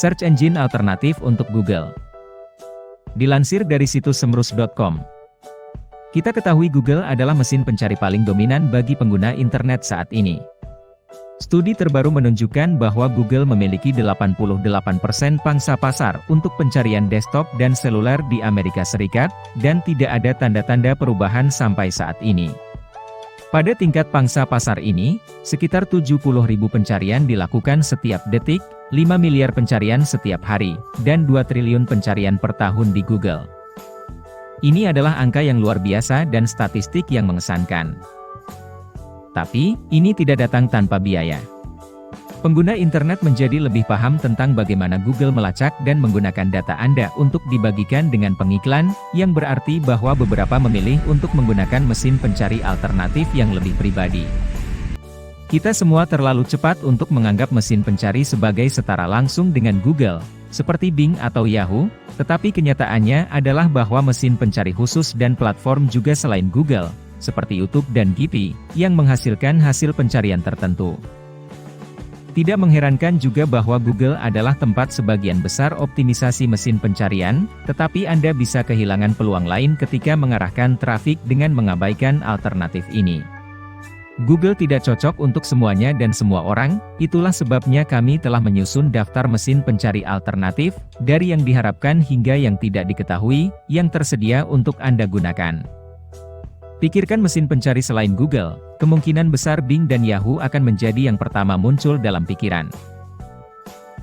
search engine alternatif untuk Google. Dilansir dari situs semrus.com. Kita ketahui Google adalah mesin pencari paling dominan bagi pengguna internet saat ini. Studi terbaru menunjukkan bahwa Google memiliki 88% pangsa pasar untuk pencarian desktop dan seluler di Amerika Serikat, dan tidak ada tanda-tanda perubahan sampai saat ini. Pada tingkat pangsa pasar ini, sekitar 70.000 pencarian dilakukan setiap detik, 5 miliar pencarian setiap hari, dan 2 triliun pencarian per tahun di Google. Ini adalah angka yang luar biasa dan statistik yang mengesankan. Tapi, ini tidak datang tanpa biaya. Pengguna internet menjadi lebih paham tentang bagaimana Google melacak dan menggunakan data Anda untuk dibagikan dengan pengiklan, yang berarti bahwa beberapa memilih untuk menggunakan mesin pencari alternatif yang lebih pribadi. Kita semua terlalu cepat untuk menganggap mesin pencari sebagai setara langsung dengan Google, seperti Bing atau Yahoo, tetapi kenyataannya adalah bahwa mesin pencari khusus dan platform juga selain Google, seperti YouTube dan Giphy, yang menghasilkan hasil pencarian tertentu. Tidak mengherankan juga bahwa Google adalah tempat sebagian besar optimisasi mesin pencarian, tetapi Anda bisa kehilangan peluang lain ketika mengarahkan trafik dengan mengabaikan alternatif ini. Google tidak cocok untuk semuanya dan semua orang, itulah sebabnya kami telah menyusun daftar mesin pencari alternatif, dari yang diharapkan hingga yang tidak diketahui, yang tersedia untuk Anda gunakan. Pikirkan mesin pencari selain Google, kemungkinan besar Bing dan Yahoo akan menjadi yang pertama muncul dalam pikiran.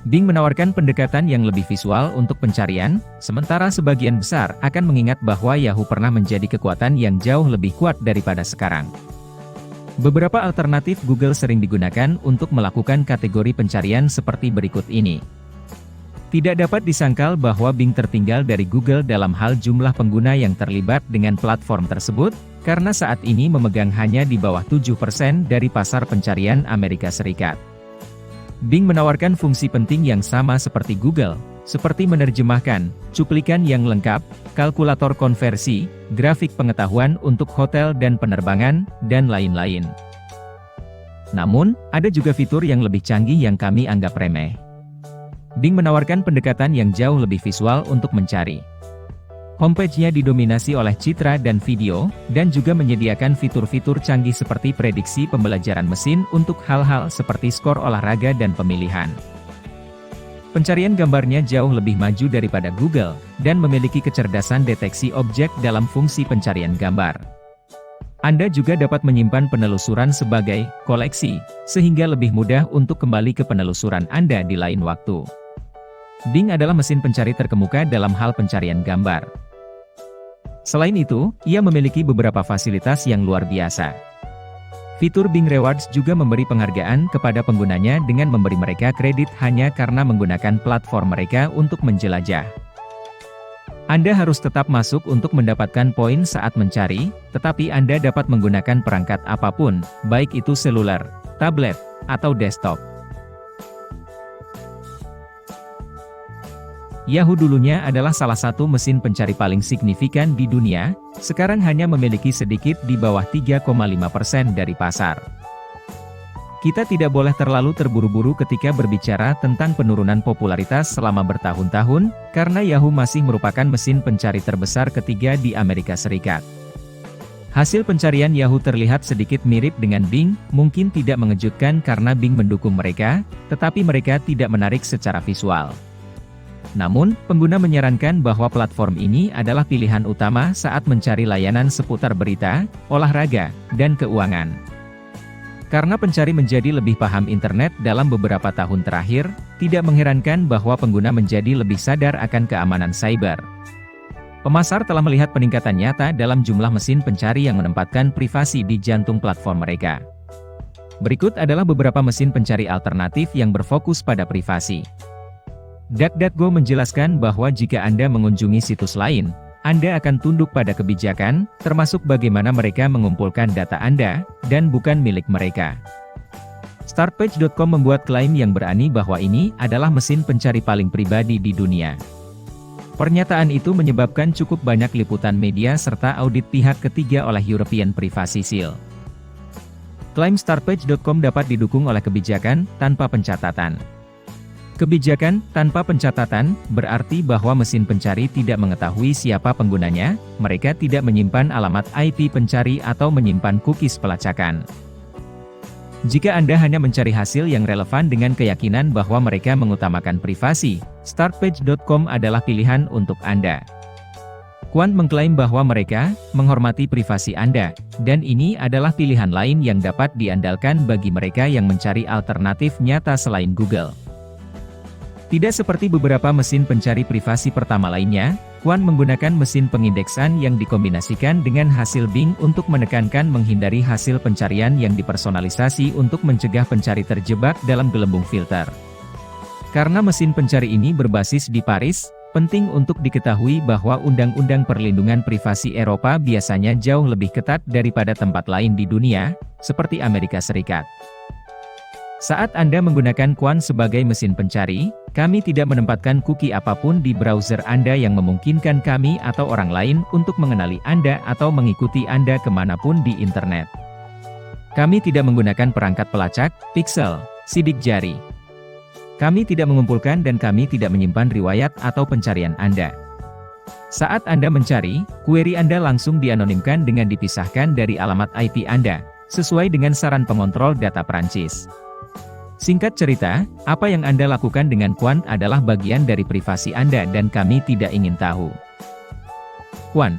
Bing menawarkan pendekatan yang lebih visual untuk pencarian, sementara sebagian besar akan mengingat bahwa Yahoo pernah menjadi kekuatan yang jauh lebih kuat daripada sekarang. Beberapa alternatif Google sering digunakan untuk melakukan kategori pencarian seperti berikut ini. Tidak dapat disangkal bahwa Bing tertinggal dari Google dalam hal jumlah pengguna yang terlibat dengan platform tersebut, karena saat ini memegang hanya di bawah 7% dari pasar pencarian Amerika Serikat. Bing menawarkan fungsi penting yang sama seperti Google, seperti menerjemahkan, cuplikan yang lengkap, kalkulator konversi, grafik pengetahuan untuk hotel dan penerbangan, dan lain-lain. Namun, ada juga fitur yang lebih canggih yang kami anggap remeh. Bing menawarkan pendekatan yang jauh lebih visual untuk mencari. Homepage-nya didominasi oleh citra dan video, dan juga menyediakan fitur-fitur canggih seperti prediksi pembelajaran mesin untuk hal-hal seperti skor olahraga dan pemilihan. Pencarian gambarnya jauh lebih maju daripada Google, dan memiliki kecerdasan deteksi objek dalam fungsi pencarian gambar. Anda juga dapat menyimpan penelusuran sebagai koleksi, sehingga lebih mudah untuk kembali ke penelusuran Anda di lain waktu. Bing adalah mesin pencari terkemuka dalam hal pencarian gambar. Selain itu, ia memiliki beberapa fasilitas yang luar biasa. Fitur Bing Rewards juga memberi penghargaan kepada penggunanya dengan memberi mereka kredit hanya karena menggunakan platform mereka untuk menjelajah. Anda harus tetap masuk untuk mendapatkan poin saat mencari, tetapi Anda dapat menggunakan perangkat apapun, baik itu seluler, tablet, atau desktop. Yahoo dulunya adalah salah satu mesin pencari paling signifikan di dunia, sekarang hanya memiliki sedikit di bawah 3,5% dari pasar. Kita tidak boleh terlalu terburu-buru ketika berbicara tentang penurunan popularitas selama bertahun-tahun, karena Yahoo masih merupakan mesin pencari terbesar ketiga di Amerika Serikat. Hasil pencarian Yahoo terlihat sedikit mirip dengan Bing, mungkin tidak mengejutkan karena Bing mendukung mereka, tetapi mereka tidak menarik secara visual. Namun, pengguna menyarankan bahwa platform ini adalah pilihan utama saat mencari layanan seputar berita, olahraga, dan keuangan. Karena pencari menjadi lebih paham internet dalam beberapa tahun terakhir, tidak mengherankan bahwa pengguna menjadi lebih sadar akan keamanan cyber. Pemasar telah melihat peningkatan nyata dalam jumlah mesin pencari yang menempatkan privasi di jantung platform mereka. Berikut adalah beberapa mesin pencari alternatif yang berfokus pada privasi. DuckDuckGo menjelaskan bahwa jika Anda mengunjungi situs lain, Anda akan tunduk pada kebijakan, termasuk bagaimana mereka mengumpulkan data Anda, dan bukan milik mereka. Startpage.com membuat klaim yang berani bahwa ini adalah mesin pencari paling pribadi di dunia. Pernyataan itu menyebabkan cukup banyak liputan media serta audit pihak ketiga oleh European Privacy Shield. Klaim Startpage.com dapat didukung oleh kebijakan, tanpa pencatatan. Kebijakan tanpa pencatatan berarti bahwa mesin pencari tidak mengetahui siapa penggunanya, mereka tidak menyimpan alamat IP pencari atau menyimpan cookies pelacakan. Jika Anda hanya mencari hasil yang relevan dengan keyakinan bahwa mereka mengutamakan privasi, Startpage.com adalah pilihan untuk Anda. Quant mengklaim bahwa mereka menghormati privasi Anda, dan ini adalah pilihan lain yang dapat diandalkan bagi mereka yang mencari alternatif nyata selain Google. Tidak seperti beberapa mesin pencari privasi pertama lainnya, Quant menggunakan mesin pengindeksan yang dikombinasikan dengan hasil Bing untuk menekankan menghindari hasil pencarian yang dipersonalisasi untuk mencegah pencari terjebak dalam gelembung filter. Karena mesin pencari ini berbasis di Paris, penting untuk diketahui bahwa Undang-Undang Perlindungan Privasi Eropa biasanya jauh lebih ketat daripada tempat lain di dunia, seperti Amerika Serikat. Saat Anda menggunakan Quant sebagai mesin pencari, kami tidak menempatkan cookie apapun di browser Anda yang memungkinkan kami atau orang lain untuk mengenali Anda atau mengikuti Anda kemanapun di internet. Kami tidak menggunakan perangkat pelacak, piksel, sidik jari. Kami tidak mengumpulkan dan kami tidak menyimpan riwayat atau pencarian Anda. Saat Anda mencari, query Anda langsung dianonimkan dengan dipisahkan dari alamat IP Anda, sesuai dengan saran pengontrol data Prancis. Singkat cerita, apa yang Anda lakukan dengan Quant adalah bagian dari privasi Anda dan kami tidak ingin tahu. Quant.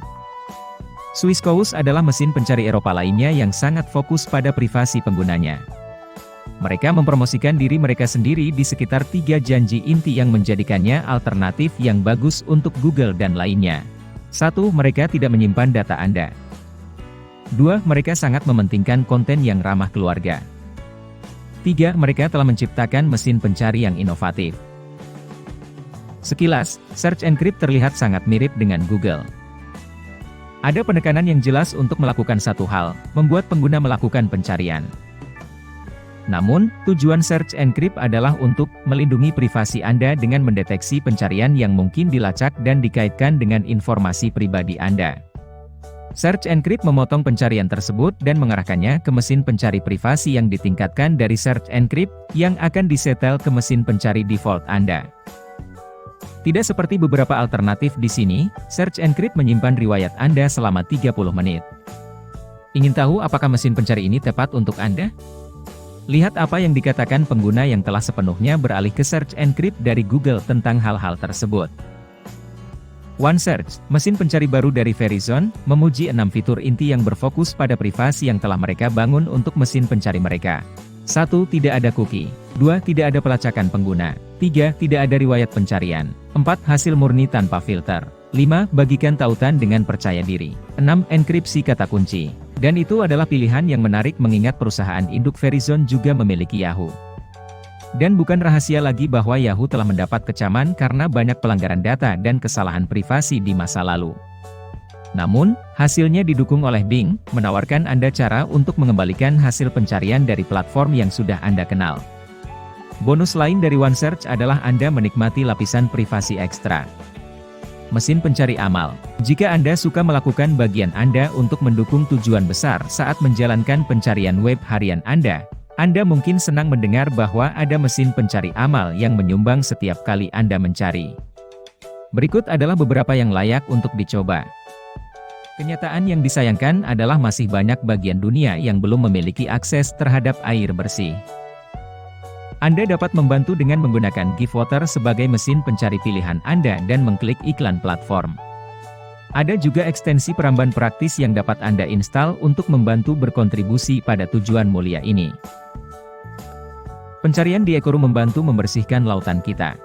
Swissquote adalah mesin pencari Eropa lainnya yang sangat fokus pada privasi penggunanya. Mereka mempromosikan diri mereka sendiri di sekitar 3 janji inti yang menjadikannya alternatif yang bagus untuk Google dan lainnya. 1. Mereka tidak menyimpan data Anda. 2. Mereka sangat mementingkan konten yang ramah keluarga. 3. Mereka telah menciptakan mesin pencari yang inovatif. Sekilas, Search Encrypt terlihat sangat mirip dengan Google. Ada penekanan yang jelas untuk melakukan satu hal, membuat pengguna melakukan pencarian. Namun, tujuan Search Encrypt adalah untuk melindungi privasi Anda dengan mendeteksi pencarian yang mungkin dilacak dan dikaitkan dengan informasi pribadi Anda. Search Encrypt memotong pencarian tersebut dan mengarahkannya ke mesin pencari privasi yang ditingkatkan dari Search Encrypt, yang akan disetel ke mesin pencari default Anda. Tidak seperti beberapa alternatif di sini, Search Encrypt menyimpan riwayat Anda selama 30 menit. Ingin tahu apakah mesin pencari ini tepat untuk Anda? Lihat apa yang dikatakan pengguna yang telah sepenuhnya beralih ke Search Encrypt dari Google tentang hal-hal tersebut. OneSearch, mesin pencari baru dari Verizon, memuji 6 fitur inti yang berfokus pada privasi yang telah mereka bangun untuk mesin pencari mereka. 1. Tidak ada cookie. 2. Tidak ada pelacakan pengguna. 3. Tidak ada riwayat pencarian. 4. Hasil murni tanpa filter. 5. Bagikan tautan dengan percaya diri. 6. Enkripsi kata kunci. Dan itu adalah pilihan yang menarik mengingat perusahaan induk Verizon juga memiliki Yahoo. Dan bukan rahasia lagi bahwa Yahoo telah mendapat kecaman karena banyak pelanggaran data dan kesalahan privasi di masa lalu. Namun, hasilnya didukung oleh Bing, menawarkan Anda cara untuk mengembalikan hasil pencarian dari platform yang sudah Anda kenal. Bonus lain dari OneSearch adalah Anda menikmati lapisan privasi ekstra. Mesin pencari amal. Jika Anda suka melakukan bagian Anda untuk mendukung tujuan besar saat menjalankan pencarian web harian Anda mungkin senang mendengar bahwa ada mesin pencari amal yang menyumbang setiap kali Anda mencari. Berikut adalah beberapa yang layak untuk dicoba. Kenyataan yang disayangkan adalah masih banyak bagian dunia yang belum memiliki akses terhadap air bersih. Anda dapat membantu dengan menggunakan Givewater sebagai mesin pencari pilihan Anda dan mengklik iklan platform. Ada juga ekstensi peramban praktis yang dapat Anda install untuk membantu berkontribusi pada tujuan mulia ini. Pencarian di Ecoru membantu membersihkan lautan kita.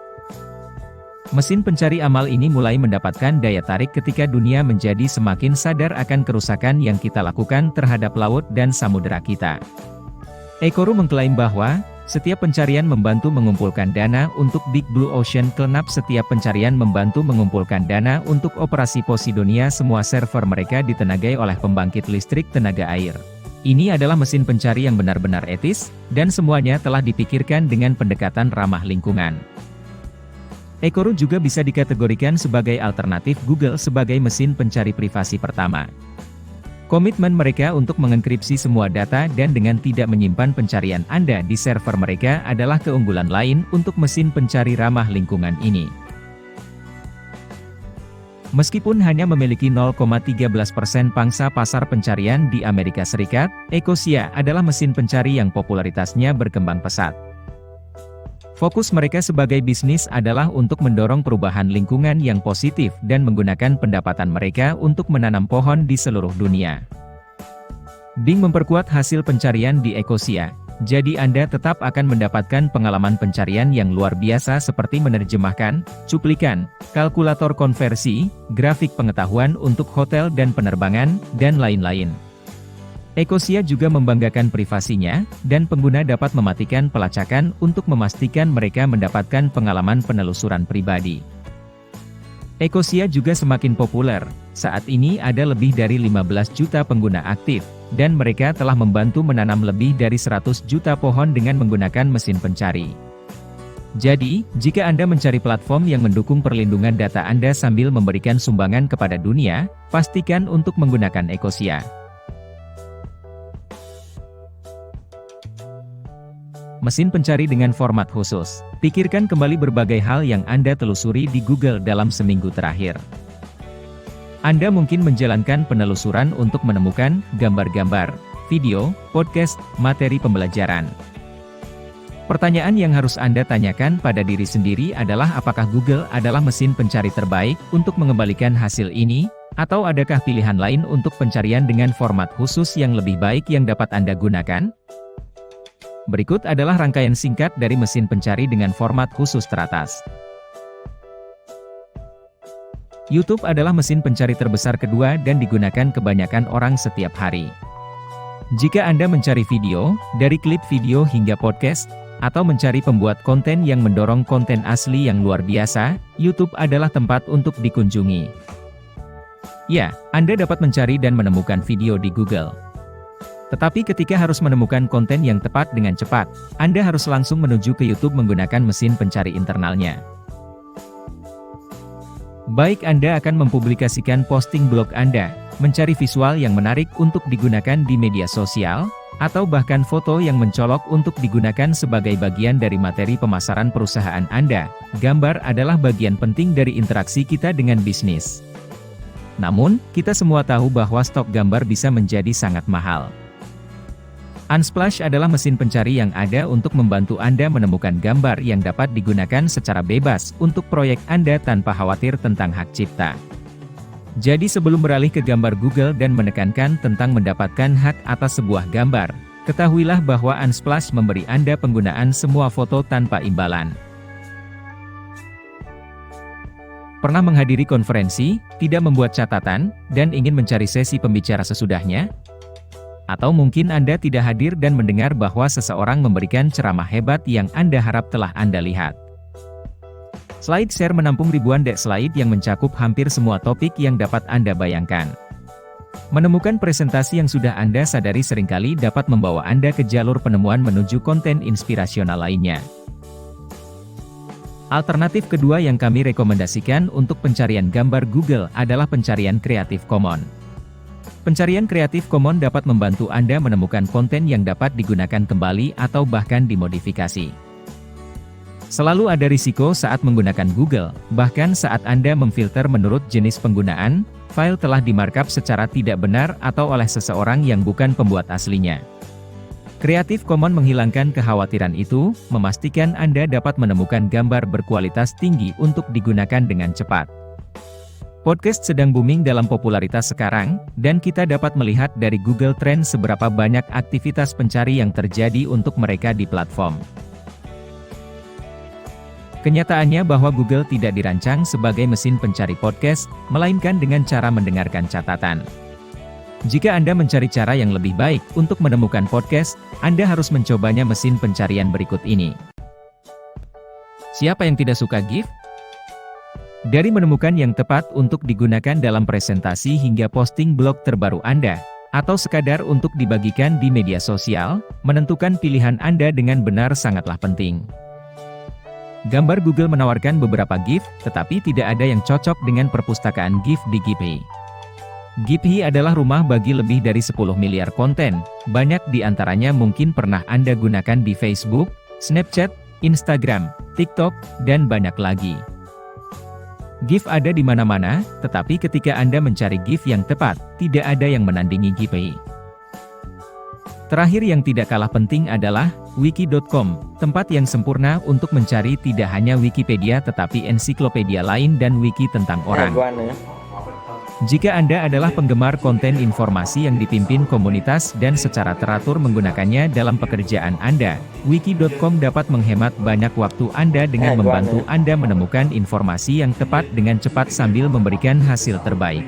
Mesin pencari amal ini mulai mendapatkan daya tarik ketika dunia menjadi semakin sadar akan kerusakan yang kita lakukan terhadap laut dan samudera kita. Ecoru mengklaim bahwa setiap pencarian membantu mengumpulkan dana untuk Big Blue Ocean Cleanup. Setiap pencarian membantu mengumpulkan dana untuk operasi Posidonia. Semua server mereka ditenagai oleh pembangkit listrik tenaga air. Ini adalah mesin pencari yang benar-benar etis, dan semuanya telah dipikirkan dengan pendekatan ramah lingkungan. Ecoru juga bisa dikategorikan sebagai alternatif Google sebagai mesin pencari privasi pertama. Komitmen mereka untuk mengenkripsi semua data dan dengan tidak menyimpan pencarian Anda di server mereka adalah keunggulan lain untuk mesin pencari ramah lingkungan ini. Meskipun hanya memiliki 0,13% pangsa pasar pencarian di Amerika Serikat, Ecosia adalah mesin pencari yang popularitasnya berkembang pesat. Fokus mereka sebagai bisnis adalah untuk mendorong perubahan lingkungan yang positif dan menggunakan pendapatan mereka untuk menanam pohon di seluruh dunia. Bing memperkuat hasil pencarian di Ecosia, jadi Anda tetap akan mendapatkan pengalaman pencarian yang luar biasa seperti menerjemahkan, cuplikan, kalkulator konversi, grafik pengetahuan untuk hotel dan penerbangan, dan lain-lain. Ecosia juga membanggakan privasinya, dan pengguna dapat mematikan pelacakan untuk memastikan mereka mendapatkan pengalaman penelusuran pribadi. Ecosia juga semakin populer, saat ini ada lebih dari 15 juta pengguna aktif, dan mereka telah membantu menanam lebih dari 100 juta pohon dengan menggunakan mesin pencari. Jadi, jika Anda mencari platform yang mendukung perlindungan data Anda sambil memberikan sumbangan kepada dunia, pastikan untuk menggunakan Ecosia. Mesin pencari dengan format khusus. Pikirkan kembali berbagai hal yang Anda telusuri di Google dalam seminggu terakhir. Anda mungkin menjalankan penelusuran untuk menemukan gambar-gambar, video, podcast, materi pembelajaran. Pertanyaan yang harus Anda tanyakan pada diri sendiri adalah apakah Google adalah mesin pencari terbaik untuk mengembalikan hasil ini, atau adakah pilihan lain untuk pencarian dengan format khusus yang lebih baik yang dapat Anda gunakan? Berikut adalah rangkaian singkat dari mesin pencari dengan format khusus teratas. YouTube adalah mesin pencari terbesar kedua dan digunakan kebanyakan orang setiap hari. Jika Anda mencari video, dari klip video hingga podcast, atau mencari pembuat konten yang mendorong konten asli yang luar biasa, YouTube adalah tempat untuk dikunjungi. Ya, Anda dapat mencari dan menemukan video di Google. Tetapi ketika harus menemukan konten yang tepat dengan cepat, Anda harus langsung menuju ke YouTube menggunakan mesin pencari internalnya. Baik Anda akan mempublikasikan posting blog Anda, mencari visual yang menarik untuk digunakan di media sosial, atau bahkan foto yang mencolok untuk digunakan sebagai bagian dari materi pemasaran perusahaan Anda, gambar adalah bagian penting dari interaksi kita dengan bisnis. Namun, kita semua tahu bahwa stok gambar bisa menjadi sangat mahal. Unsplash adalah mesin pencari yang ada untuk membantu Anda menemukan gambar yang dapat digunakan secara bebas untuk proyek Anda tanpa khawatir tentang hak cipta. Jadi sebelum beralih ke gambar Google dan menekankan tentang mendapatkan hak atas sebuah gambar, ketahuilah bahwa Unsplash memberi Anda penggunaan semua foto tanpa imbalan. Pernah menghadiri konferensi, tidak membuat catatan, dan ingin mencari sesi pembicara sesudahnya? Atau mungkin Anda tidak hadir dan mendengar bahwa seseorang memberikan ceramah hebat yang Anda harap telah Anda lihat. SlideShare menampung ribuan slide yang mencakup hampir semua topik yang dapat Anda bayangkan. Menemukan presentasi yang sudah Anda sadari seringkali dapat membawa Anda ke jalur penemuan menuju konten inspirasional lainnya. Alternatif kedua yang kami rekomendasikan untuk pencarian gambar Google adalah pencarian Creative Commons. Pencarian Creative Commons dapat membantu Anda menemukan konten yang dapat digunakan kembali atau bahkan dimodifikasi. Selalu ada risiko saat menggunakan Google, bahkan saat Anda memfilter menurut jenis penggunaan, file telah dimarkup secara tidak benar atau oleh seseorang yang bukan pembuat aslinya. Creative Commons menghilangkan kekhawatiran itu, memastikan Anda dapat menemukan gambar berkualitas tinggi untuk digunakan dengan cepat. Podcast sedang booming dalam popularitas sekarang, dan kita dapat melihat dari Google Trends seberapa banyak aktivitas pencari yang terjadi untuk mereka di platform. Kenyataannya bahwa Google tidak dirancang sebagai mesin pencari podcast, melainkan dengan cara mendengarkan catatan. Jika Anda mencari cara yang lebih baik untuk menemukan podcast, Anda harus mencobanya mesin pencarian berikut ini. Siapa yang tidak suka GIF? Dari menemukan yang tepat untuk digunakan dalam presentasi hingga posting blog terbaru Anda, atau sekadar untuk dibagikan di media sosial, menentukan pilihan Anda dengan benar sangatlah penting. Gambar Google menawarkan beberapa GIF, tetapi tidak ada yang cocok dengan perpustakaan GIF di GIPhy. GIPHY adalah rumah bagi lebih dari 10 miliar konten, banyak di antaranya mungkin pernah Anda gunakan di Facebook, Snapchat, Instagram, TikTok, dan banyak lagi. GIF ada di mana-mana, tetapi ketika Anda mencari GIF yang tepat, tidak ada yang menandingi GIPHY. Terakhir yang tidak kalah penting adalah Wiki.com, tempat yang sempurna untuk mencari tidak hanya Wikipedia tetapi ensiklopedia lain dan wiki tentang orang. Jika Anda adalah penggemar konten informasi yang dipimpin komunitas dan secara teratur menggunakannya dalam pekerjaan Anda, Wiki.com dapat menghemat banyak waktu Anda dengan membantu Anda menemukan informasi yang tepat dengan cepat sambil memberikan hasil terbaik.